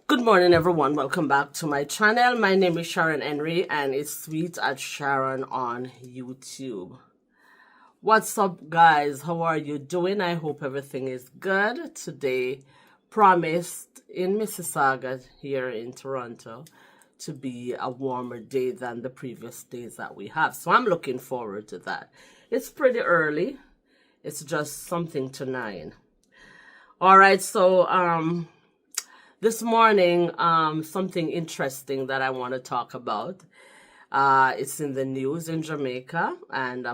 Good morning, everyone. Welcome back to my channel. My name is Sharon Henry, and it's Sweet at Sharon on YouTube. What's up, guys? How are you doing? I hope everything is good. Today, promised in Mississauga here in Toronto to be a warmer day than the previous days that we have. So I'm looking forward to that. It's pretty early. It's just something to 9. All right, so this morning, something interesting that I want to talk about. It's in the news in Jamaica, and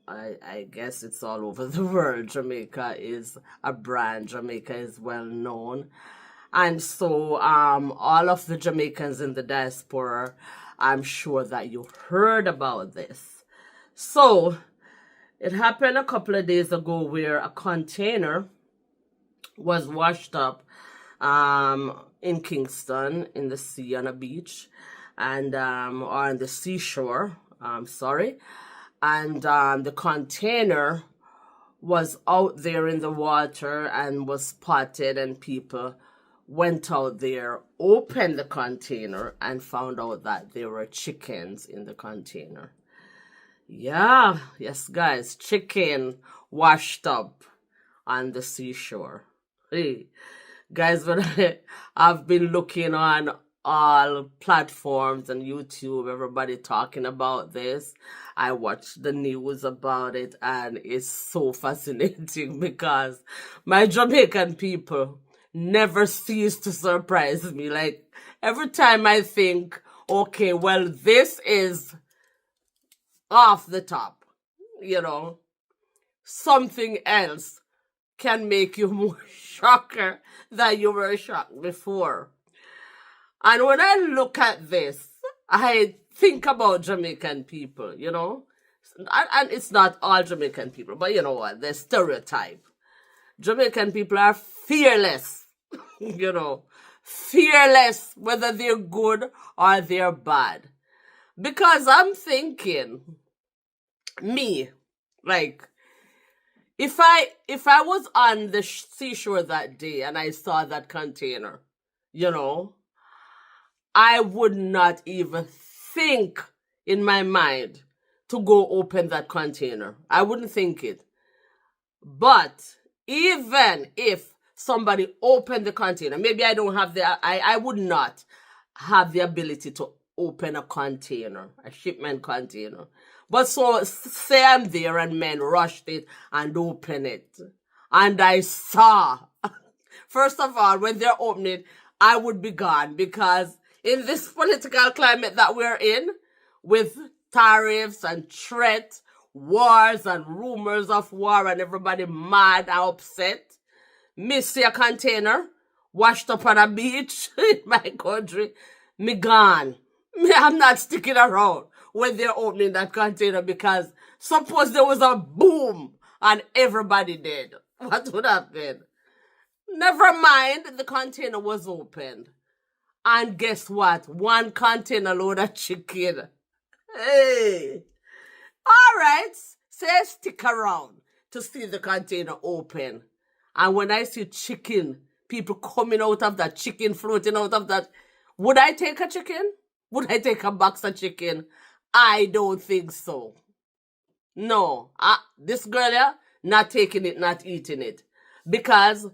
I guess it's all over the world. Jamaica is a brand. Jamaica is well known. And so all of the Jamaicans in the diaspora, I'm sure that you heard about this. So it happened a couple of days ago where a container was washed up in Kingston in the sea on a beach and or on the seashore, and the container was out there in the water and was spotted, and people went out there, opened the container, and found out that there were chickens in the container. Yeah, yes, guys, chicken washed up on the seashore. Hey, guys, when I've been looking on all platforms and YouTube, everybody talking about this. I watched the news about it, and it's so fascinating because my Jamaican people never cease to surprise me. Like, every time I think, okay, well, this is off the top, something else can make you more shocker than you were shocked before. And when I look at this, I think about Jamaican people, and it's not all Jamaican people, but you know what, the stereotype. Jamaican people are fearless, fearless, whether they're good or they're bad. Because I'm thinking, me, like, if I was on the seashore that day and I saw that container, I would not even think in my mind to go open that container. I wouldn't think it. But even if somebody opened the container, maybe I don't have I would not have the ability to open a container, a shipment container. But so say I'm there and men rushed it and opened it. And I saw, first of all, when they're opening it, I would be gone, because in this political climate that we're in, with tariffs and threats, wars and rumors of war and everybody mad and upset, me see a container washed up on a beach in my country, me gone. I'm not sticking around when they're opening that container, because suppose there was a boom and everybody dead. What would happen? Never mind, the container was opened. And guess what? One container load of chicken. Hey. All right. Say stick around to see the container open. And when I see chicken, people coming out of that, chicken floating out of that, would I take a chicken? Would I take a box of chicken? I don't think so. No. This girl here, not taking it, not eating it. Because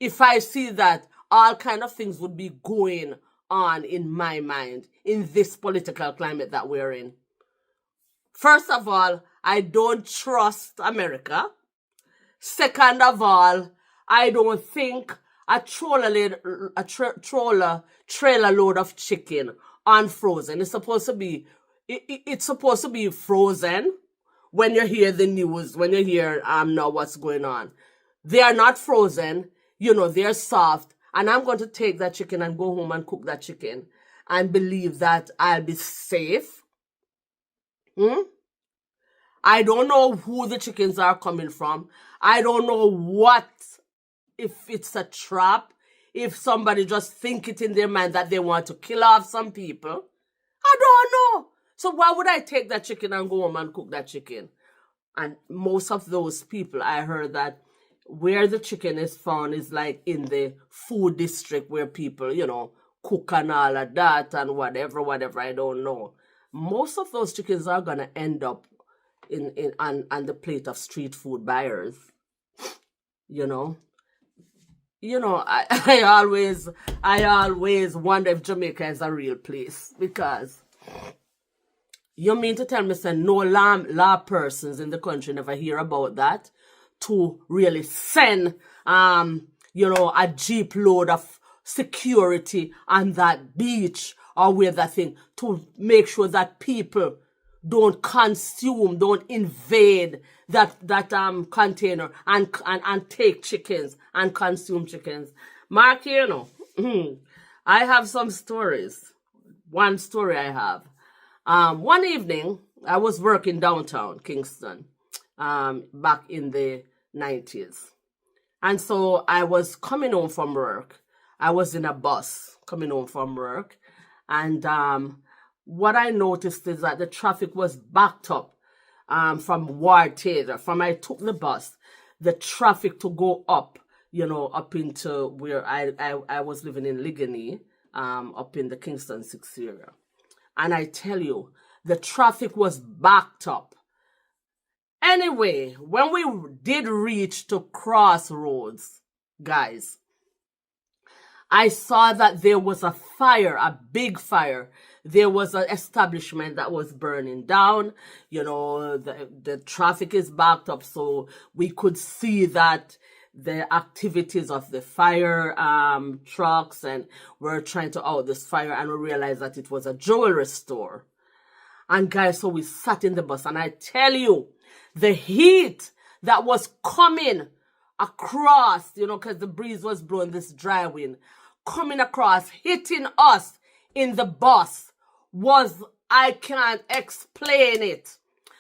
if I see that, all kind of things would be going on in my mind in this political climate that we're in. First of all, I don't trust America. Second of all, I don't think a trailer load of chicken unfrozen. It's supposed to be frozen when you hear the news, when you hear now what's going on. They are not frozen, they're soft. And I'm going to take that chicken and go home and cook that chicken and believe that I'll be safe. I don't know who the chickens are coming from. I don't know if it's a trap, if somebody just think it in their mind that they want to kill off some people. I don't know. So why would I take that chicken and go home and cook that chicken? And most of those people, I heard that where the chicken is found is like in the food district where people, cook and all of that and whatever, I don't know. Most of those chickens are gonna end up on the plate of street food buyers. You know. I always wonder if Jamaica is a real place, because you mean to tell me say no law persons in the country never hear about that to really send a jeep load of security on that beach or where that thing to make sure that people don't invade that container and take chickens and consume chickens. Mark, I have some stories. One story I have. One evening, I was working downtown Kingston, back in the 90s. And so I was coming home from work. I was in a bus coming home from work. And what I noticed is that the traffic was backed up from Ward Theatre. From I took the bus, the traffic to go up, up into where I was living in Ligony, up in the Kingston 6 area. And I tell you, the traffic was backed up. Anyway, when we did reach to Crossroads, guys, I saw that there was a fire, a big fire. There was an establishment that was burning down. The traffic is backed up, so we could see that the activities of the fire trucks, and we're trying to out this fire, and we realized that it was a jewelry store. And guys, so we sat in the bus, and I tell you, the heat that was coming across, because the breeze was blowing, this dry wind, coming across, hitting us in the bus was, I can't explain it.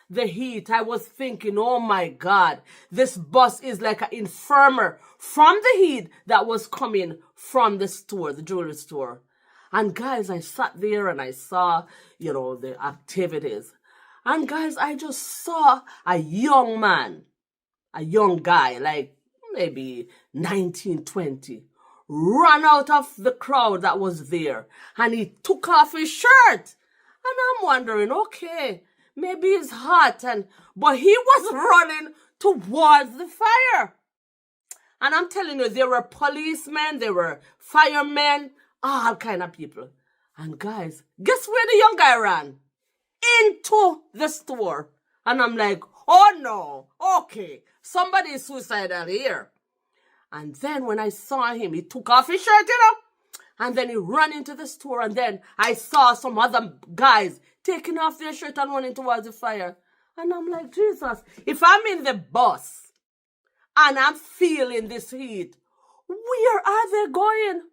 The heat, I was thinking, oh my God, this bus is like an infermer from the heat that was coming from the store, the jewelry store. And guys, I sat there and I saw, the activities. And guys, I just saw a young man, a young guy, like maybe 19, 20, run out of the crowd that was there. And he took off his shirt. And I'm wondering, okay, maybe it's hot. But he was running towards the fire. And I'm telling you, there were policemen, there were firemen, all kind of people. And guys, guess where the young guy ran? Into the store. And I'm like, oh no, okay, somebody is suicidal here. And then when I saw him, he took off his shirt, and then he ran into the store. And then I saw some other guys taking off their shirt and running towards the fire. And I'm like, Jesus, if I'm in the bus and I'm feeling this heat, where are they going?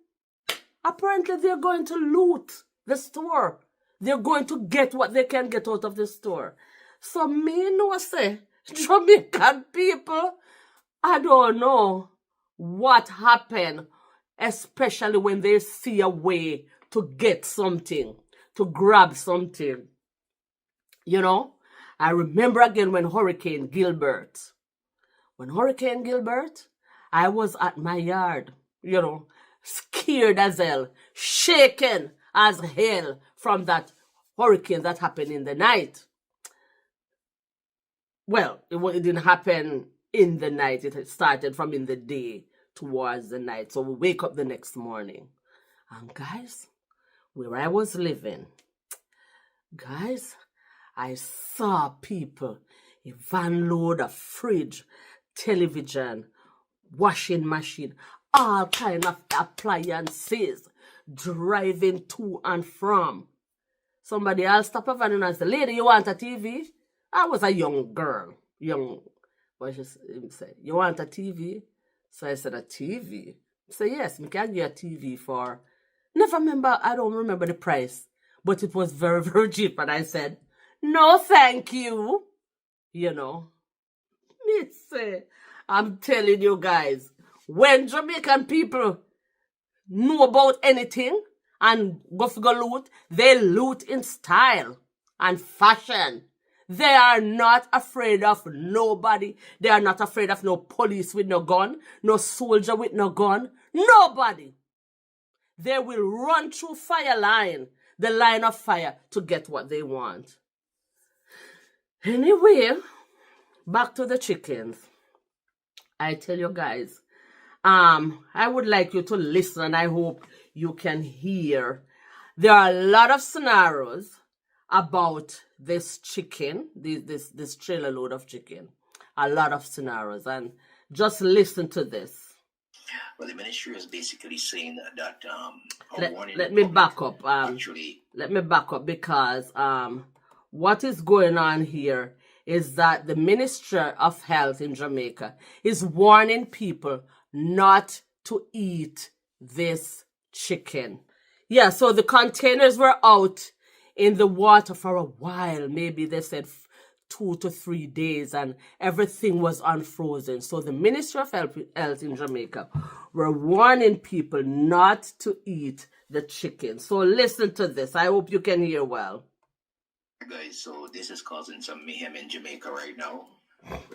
Apparently, they're going to loot the store. They're going to get what they can get out of the store. So me no say, Jamaican people, I don't know what happened, especially when they see a way to get something, to grab something. I remember again when Hurricane Gilbert, I was at my yard, scared as hell, shaken as hell from that hurricane that happened in the night. Well, it didn't happen in the night. It had started from in the day towards the night. So we wake up the next morning. And guys, where I was living, guys, I saw people, a van load of fridge, television, washing machine, all kind of appliances driving to and from. Somebody else stopped up and said, lady, you want a TV? I was a young girl. What she said, you want a TV? So I said, a TV? He said, yes, I can get a TV for, I don't remember the price, but it was very, very cheap. And I said, no, thank you. I'm telling you guys, when Jamaican people know about anything and go loot, they loot in style and fashion. They are not afraid of nobody. They are not afraid of no police with no gun, no soldier with no gun. Nobody. They will run through fire line, the line of fire, to get what they want. Anyway, back to the chickens. I tell you guys, I would like you to listen, and I hope you can hear. There are a lot of scenarios about this chicken, this trailer load of chicken. A lot of scenarios, and just listen to this. Well, the ministry is basically saying that let me back up. Let me back up, because what is going on here is that the Ministry of Health in Jamaica is warning people not to eat this chicken. Yeah, so the containers were out in the water for a while. Maybe they said 2 to 3 days, and everything was unfrozen. So the Ministry of Health in Jamaica were warning people not to eat the chicken. So listen to this. I hope you can hear well. Guys, so this is causing some mayhem in Jamaica right now.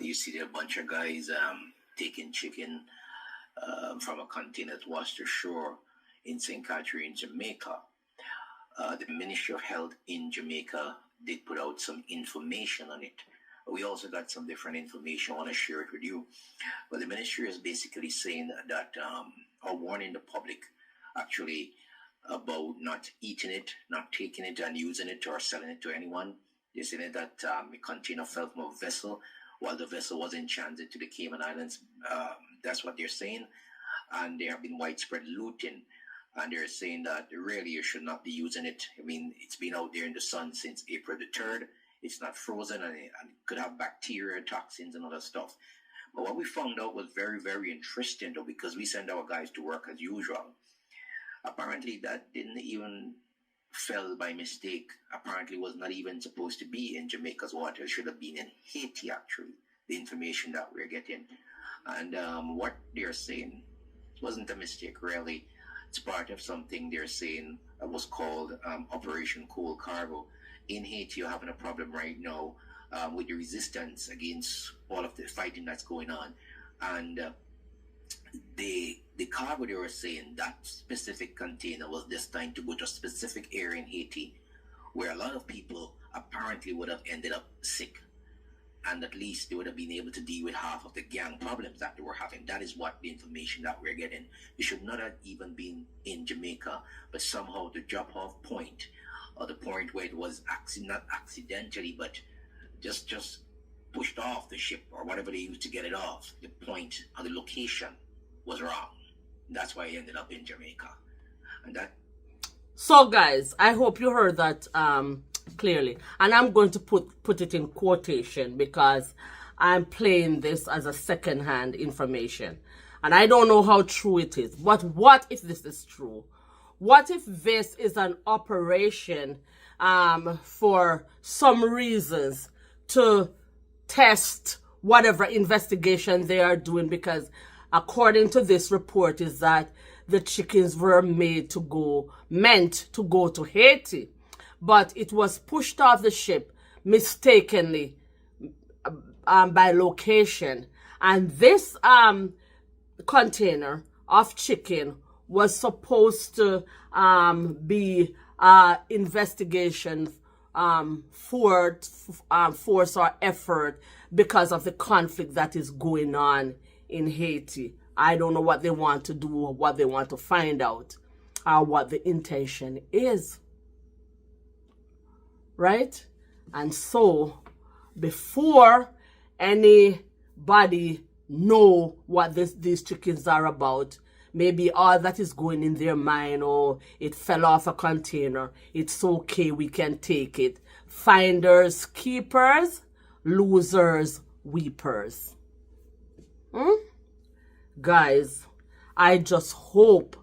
You see there a bunch of guys taking chicken from a container that was to shore in St. Catherine, Jamaica. The Ministry of Health in Jamaica did put out some information on it. We also got some different information. I want to share it with you. But the ministry is basically saying that, or warning the public actually about not eating it, not taking it and using it or selling it to anyone. They're saying that a container fell from a vessel while the vessel was in transit to the Cayman Islands. That's what they're saying. And there have been widespread looting. And they're saying that really you should not be using it. I mean, it's been out there in the sun since April the 3rd. It's not frozen, and it could have bacteria, toxins, and other stuff. But what we found out was very, very interesting, though, because we send our guys to work as usual. Apparently, that didn't even fell by mistake. Apparently, was not even supposed to be in Jamaica's water. It should have been in Haiti, actually, the information that we're getting. And what they're saying wasn't a mistake, really. It's part of something they're saying was called Operation Coal Cargo. In Haiti, you're having a problem right now with the resistance against all of the fighting that's going on. And the cargo, they were saying, that specific container was destined to go to a specific area in Haiti where a lot of people apparently would have ended up sick. And at least they would have been able to deal with half of the gang problems that they were having. That is what the information that we're getting. It should not have even been in Jamaica, but somehow the drop-off point, or the point where it was not accidentally, but just pushed off the ship, or whatever they used to get it off, the point or the location was wrong. That's why it ended up in Jamaica. And that. So guys, I hope you heard that clearly, and I'm going to put it in quotation because I'm playing this as a second-hand information, and I don't know how true it is. But what if this is true? What if this is an operation for some reasons to test whatever investigation they are doing? Because according to this report, is that the chickens were meant to go to Haiti, but it was pushed off the ship mistakenly by location. And this container of chicken was supposed to be investigation force or effort because of the conflict that is going on in Haiti. I don't know what they want to do or what they want to find out or what the intention is. Right? And so before anybody know what these chickens are about, maybe all that is going in their mind, oh, it fell off a container, it's okay, we can take it. Finders, keepers, losers, weepers. Guys, I just hope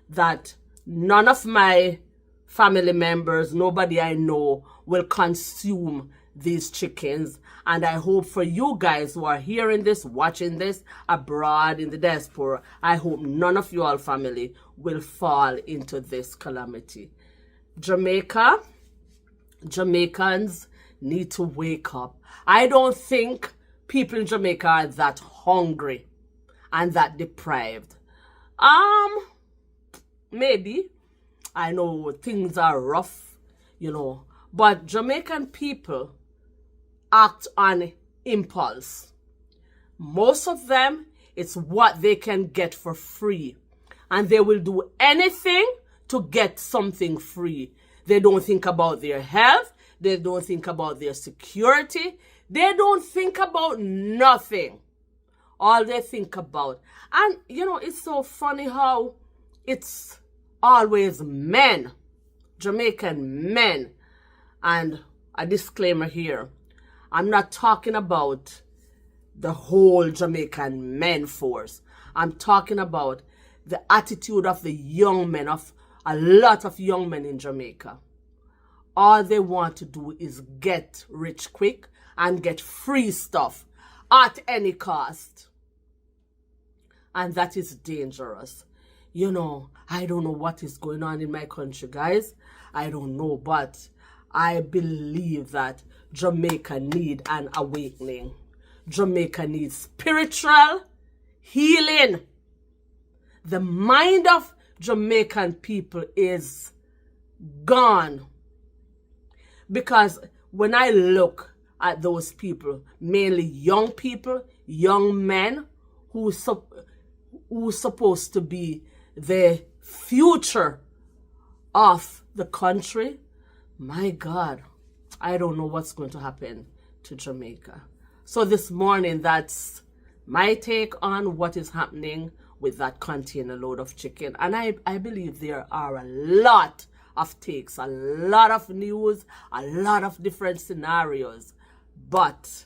that none of my family members, nobody I know, will consume these chickens. And I hope for you guys who are hearing this, watching this abroad in the diaspora, I hope none of you all family will fall into this calamity. Jamaicans need to wake up. I don't think people in Jamaica are that hungry and that deprived. Maybe. I know things are rough, but Jamaican people act on impulse. Most of them, it's what they can get for free. And they will do anything to get something free. They don't think about their health. They don't think about their security. They don't think about nothing. All they think about. And, it's so funny how it's always men, Jamaican men. And a disclaimer here, I'm not talking about the whole Jamaican men force. I'm talking about the attitude of the young men, of a lot of young men in Jamaica. All they want to do is get rich quick and get free stuff at any cost. And that is dangerous. I don't know what is going on in my country, guys. I don't know, but I believe that Jamaica needs an awakening. Jamaica needs spiritual healing. The mind of Jamaican people is gone. Because when I look at those people, mainly young people, young men who's supposed to be the future of the country, my God, I don't know what's going to happen to Jamaica. So this morning, that's my take on what is happening with that container load of chicken. And I believe there are a lot of takes, a lot of news, a lot of different scenarios. But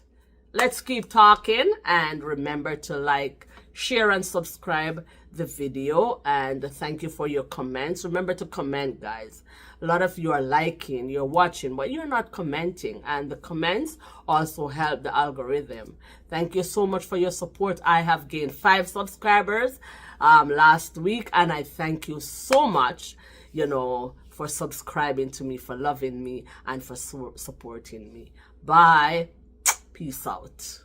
let's keep talking, and remember to like, share, and subscribe the video. And thank you for your comments. Remember to comment, guys. A lot of you are liking, you're watching, but you're not commenting, and the comments also help the algorithm. Thank you so much for your support. I have gained 5 subscribers last week, and I thank you so much, for subscribing to me, for loving me, and for supporting me. Bye. Peace out.